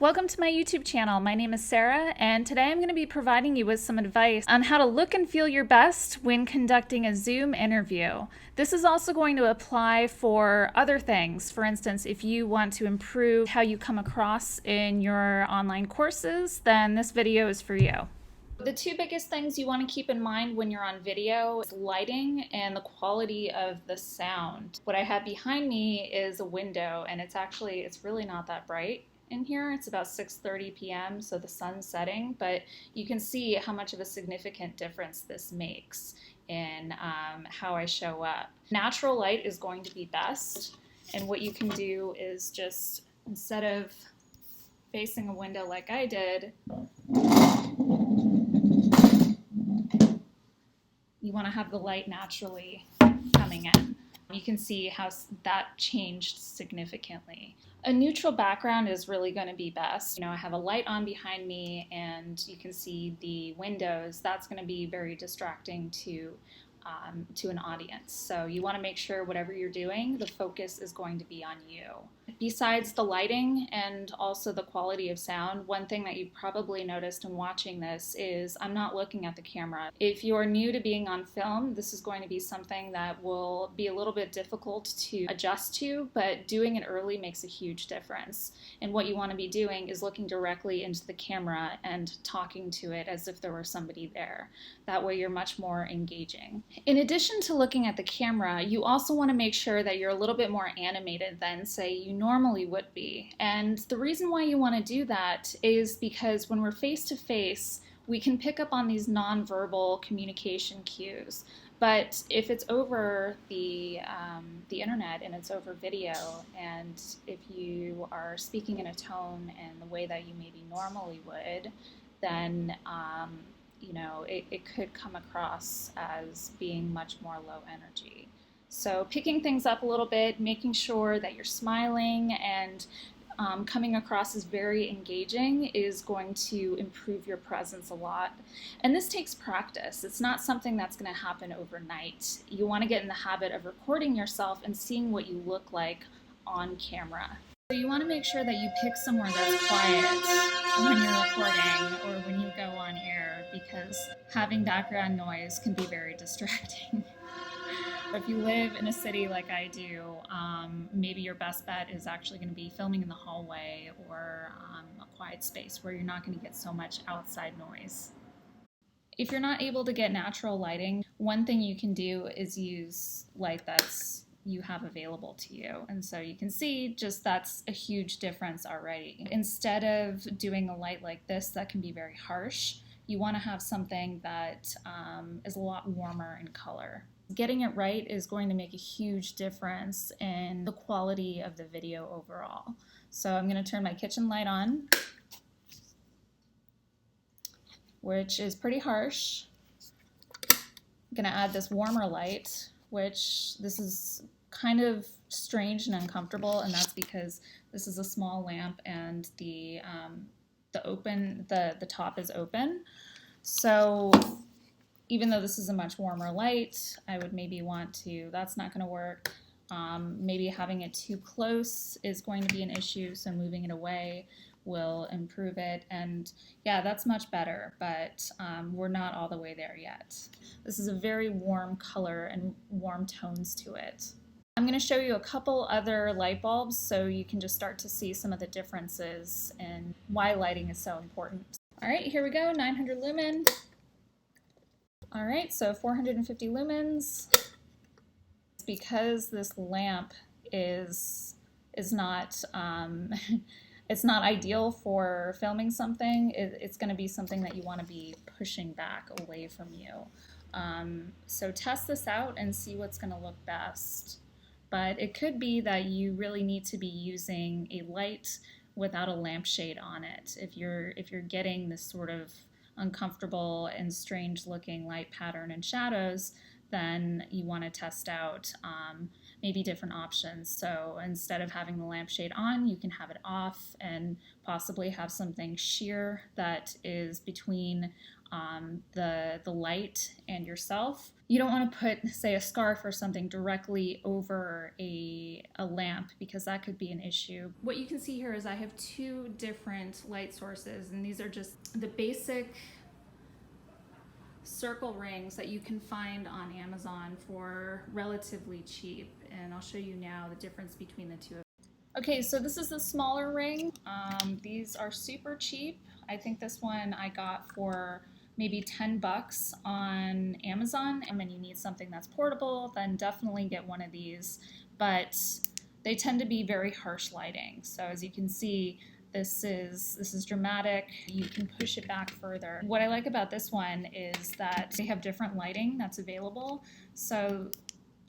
Welcome to my YouTube channel. My name is Sarah, and today I'm going to be providing you with some advice on how to look and feel your best when conducting a Zoom interview. This is also going to apply for other things. For instance, if you want to improve how you come across in your online courses, then this video is for you. The two biggest things you want to keep in mind when you're on video is lighting and the quality of the sound. What I have behind me is a window, and it's really not that bright in here. It's about 6:30 p.m., so the sun's setting, but you can see how much of a significant difference this makes in how I show up. Natural light is going to be best, and what you can do is just, instead of facing a window like I did, you want to have the light naturally coming in. You can see how that changed significantly. A neutral background is really going to be best. I have a light on behind me and you can see the windows. That's going to be very distracting to an audience. So you want to make sure whatever you're doing, the focus is going to be on you. Besides the lighting and also the quality of sound, one thing that you probably noticed in watching this is I'm not looking at the camera. If you're new to being on film, this is going to be something that will be a little bit difficult to adjust to, but doing it early makes a huge difference. And what you want to be doing is looking directly into the camera and talking to it as if there were somebody there. That way you're much more engaging. In addition to looking at the camera, you also want to make sure that you're a little bit more animated than, say, you normally would be. And the reason why you want to do that is because when we're face to face, we can pick up on these nonverbal communication cues. But if it's over the internet and it's over video, and if you are speaking in a tone and the way that you maybe normally would, then it could come across as being much more low energy. So picking things up a little bit, making sure that you're smiling and coming across as very engaging is going to improve your presence a lot. And this takes practice. It's not something that's going to happen overnight. You want to get in the habit of recording yourself and seeing what you look like on camera. So you want to make sure that you pick somewhere that's quiet when you're recording or when you go on air, because having background noise can be very distracting. If you live in a city like I do, maybe your best bet is actually going to be filming in the hallway or a quiet space where you're not going to get so much outside noise. If you're not able to get natural lighting, one thing you can do is use light that's you have available to you. And so you can see just that's a huge difference already. Instead of doing a light like this that can be very harsh, you want to have something that is a lot warmer in color. Getting it right is going to make a huge difference in the quality of the video overall. So I'm going to turn my kitchen light on, which is pretty harsh. I'm going to add this warmer light, which this is kind of strange and uncomfortable, and that's because this is a small lamp and the top is open. So even though this is a much warmer light, I would maybe want to, that's not going to work. Maybe having it too close is going to be an issue, so moving it away will improve it. And yeah, that's much better, but we're not all the way there yet. This is a very warm color and warm tones to it. I'm going to show you a couple other light bulbs so you can just start to see some of the differences and why lighting is so important. All right, here we go, 900 lumen. All right, so 450 lumens. Because this lamp is not it's not ideal for filming something, it's going to be something that you want to be pushing back away from you. So test this out and see what's going to look best. But it could be that you really need to be using a light without a lampshade on it. If you're getting this sort of uncomfortable and strange looking light pattern and shadows, then you want to test out maybe different options. So instead of having the lampshade on, you can have it off and possibly have something sheer that is between the light and yourself. You don't want to put, say, a scarf or something directly over a lamp because that could be an issue. What you can see here is I have two different light sources, and these are just the basic circle rings that you can find on Amazon for relatively cheap. And I'll show you now the difference between the two. Okay, so this is the smaller ring. These are super cheap. I think this one I got for maybe 10 bucks on Amazon. And when you need something that's portable, then definitely get one of these. But they tend to be very harsh lighting. So as you can see, this is dramatic. You can push it back further. What I like about this one is that they have different lighting that's available. So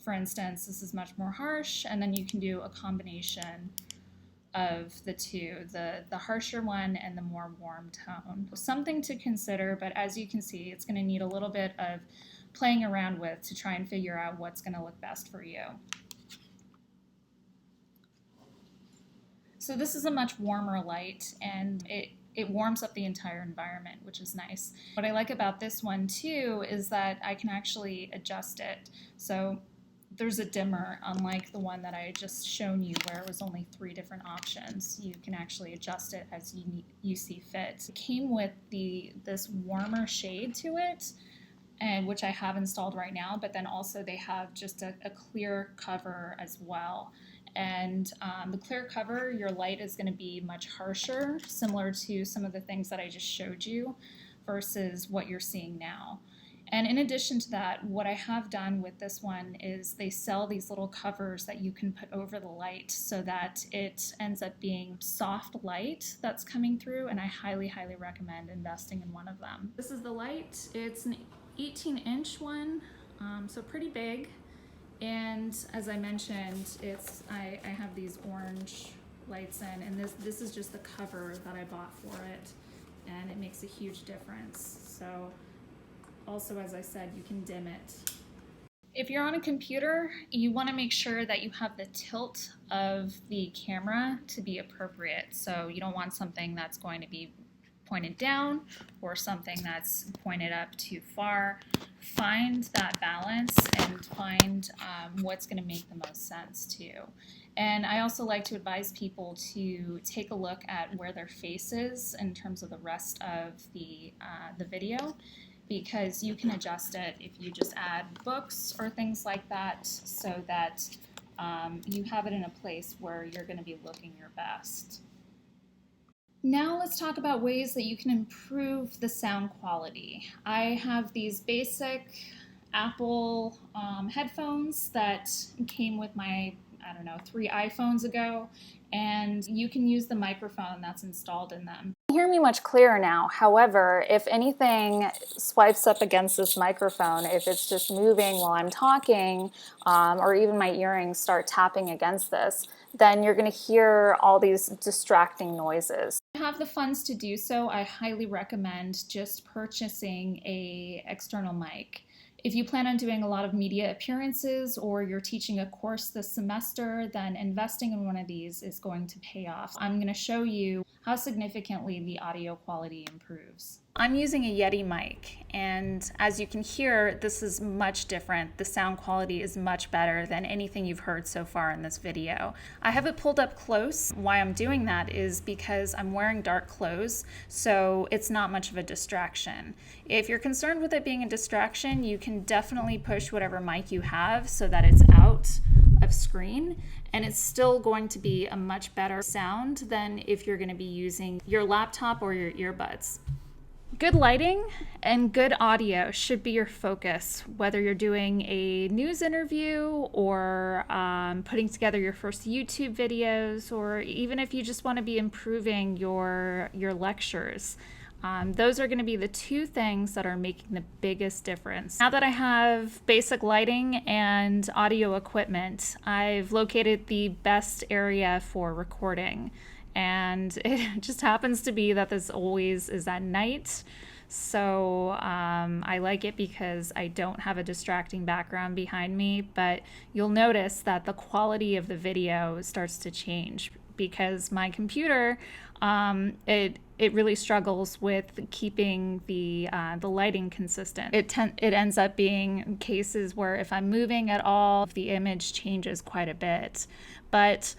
for instance, this is much more harsh, and then you can do a combination of the two, the harsher one and the more warm tone. Something to consider, but as you can see, it's going to need a little bit of playing around with to try and figure out what's going to look best for you. So this is a much warmer light, and it warms up the entire environment, which is nice. What I like about this one too is that I can actually adjust it. So there's a dimmer, unlike the one that I had just shown you where it was only 3 different options. You can actually adjust it as you see fit. It came with this warmer shade to it, and which I have installed right now, but then also they have just a clear cover as well. And the clear cover, your light is going to be much harsher, similar to some of the things that I just showed you versus what you're seeing now. And in addition to that, what I have done with this one is they sell these little covers that you can put over the light so that it ends up being soft light that's coming through, and I highly, highly recommend investing in one of them. This is the light. It's an 18-inch one, so pretty big. And as I mentioned, I have these orange lights in, and this is just the cover that I bought for it, and it makes a huge difference. So also, as I said, you can dim it. If you're on a computer, you want to make sure that you have the tilt of the camera to be appropriate. So you don't want something that's going to be pointed down or something that's pointed up too far. Find that balance and find what's going to make the most sense to you. And I also like to advise people to take a look at where their face is in terms of the rest of the video, because you can adjust it if you just add books or things like that so that you have it in a place where you're going to be looking your best. Now let's talk about ways that you can improve the sound quality. I have these basic Apple headphones that came with my, 3 iPhones ago, and you can use the microphone that's installed in them. You hear me much clearer now. However, if anything swipes up against this microphone, if it's just moving while I'm talking, or even my earrings start tapping against this, then you're going to hear all these distracting noises. If you have the funds to do so, I highly recommend just purchasing an external mic. If you plan on doing a lot of media appearances or you're teaching a course this semester, then investing in one of these is going to pay off. I'm going to show you how significantly the audio quality improves. I'm using a Yeti mic, and as you can hear, this is much different. The sound quality is much better than anything you've heard so far in this video. I have it pulled up close. Why I'm doing that is because I'm wearing dark clothes, so it's not much of a distraction. If you're concerned with it being a distraction, you can definitely push whatever mic you have so that it's out of screen, and it's still going to be a much better sound than if you're going to be using your laptop or your earbuds. Good lighting and good audio should be your focus, whether you're doing a news interview or putting together your first YouTube videos, or even if you just want to be improving your lectures. Those are going to be the 2 things that are making the biggest difference. Now that I have basic lighting and audio equipment, I've located the best area for recording. And it just happens to be that this always is at night. So I like it because I don't have a distracting background behind me, but you'll notice that the quality of the video starts to change because my computer, it really struggles with keeping the lighting consistent. It ends up being cases where if I'm moving at all, the image changes quite a bit. But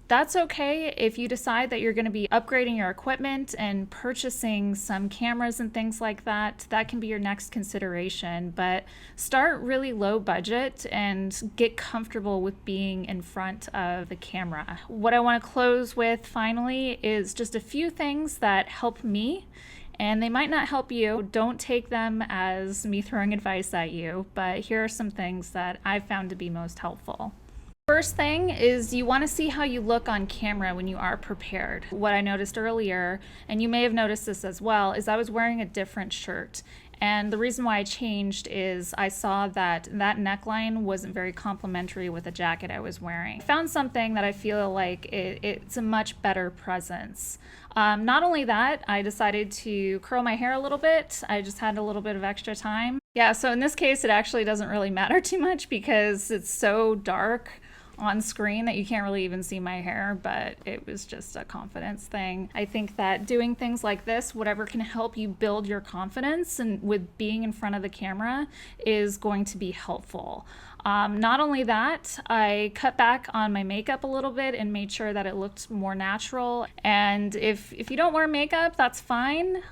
that's okay if you decide that you're going to be upgrading your equipment and purchasing some cameras and things like that. That can be your next consideration, but start really low budget and get comfortable with being in front of the camera. What I want to close with finally is just a few things that help me, and they might not help you. Don't take them as me throwing advice at you, but here are some things that I've found to be most helpful. First thing is you want to see how you look on camera when you are prepared. What I noticed earlier, and you may have noticed this as well, is I was wearing a different shirt. And the reason why I changed is I saw that that neckline wasn't very complimentary with the jacket I was wearing. I found something that I feel like it's a much better presence. Not only that, I decided to curl my hair a little bit. I just had a little bit of extra time. Yeah, so in this case, it actually doesn't really matter too much because it's so dark on screen that you can't really even see my hair, but it was just a confidence thing. I think that doing things like this, whatever can help you build your confidence and with being in front of the camera, is going to be helpful. Not only that, I cut back on my makeup a little bit and made sure that it looked more natural. And if you don't wear makeup, that's fine.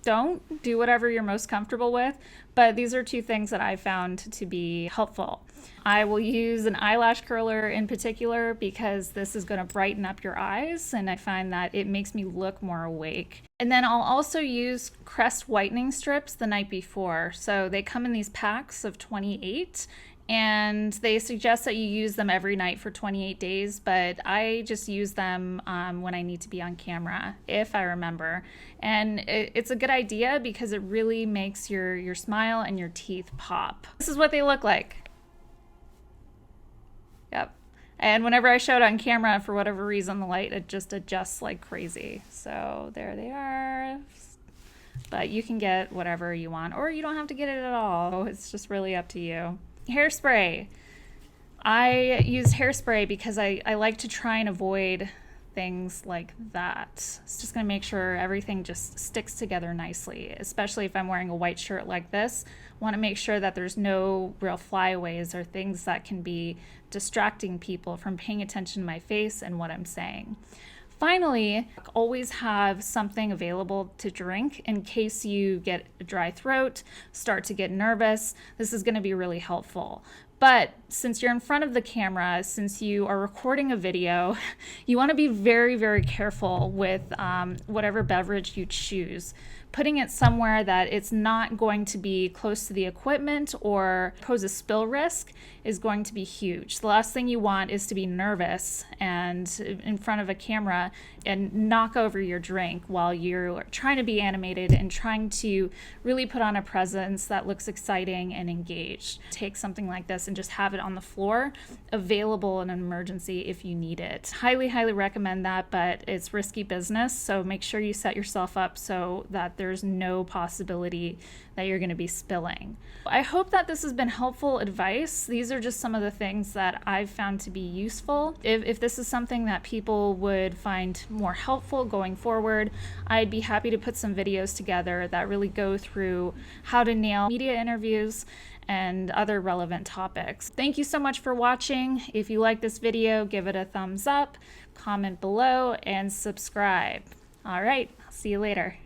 Don't do whatever you're most comfortable with, but these are two things that I found to be helpful. I will use an eyelash curler in particular because this is going to brighten up your eyes, and I find that it makes me look more awake. And then I'll also use Crest whitening strips the night before. So they come in these packs of 28, and they suggest that you use them every night for 28 days, but I just use them when I need to be on camera, if I remember. And it's a good idea because it really makes your smile and your teeth pop. This is what they look like. Yep. And whenever I show it on camera, for whatever reason, the light it just adjusts like crazy. So there they are. But you can get whatever you want, or you don't have to get it at all. It's just really up to you. Hairspray. I use hairspray because I like to try and avoid things like that. It's just going to make sure everything just sticks together nicely, especially if I'm wearing a white shirt like this. I want to make sure that there's no real flyaways or things that can be distracting people from paying attention to my face and what I'm saying. Finally, always have something available to drink in case you get a dry throat, start to get nervous. This is going to be really helpful. But since you're in front of the camera, since you are recording a video, you want to be very, very careful with whatever beverage you choose. Putting it somewhere that it's not going to be close to the equipment or pose a spill risk is going to be huge. The last thing you want is to be nervous and in front of a camera and knock over your drink while you're trying to be animated and trying to really put on a presence that looks exciting and engaged. Take something like this and just have it on the floor, available in an emergency if you need it. Highly, highly recommend that, but it's risky business, so make sure you set yourself up so that there's no possibility that you're going to be spilling. I hope that this has been helpful advice. These are just some of the things that I've found to be useful. If this is something that people would find more helpful going forward, I'd be happy to put some videos together that really go through how to nail media interviews and other relevant topics. Thank you so much for watching. If you like this video, give it a thumbs up, comment below, and subscribe. All right, see you later.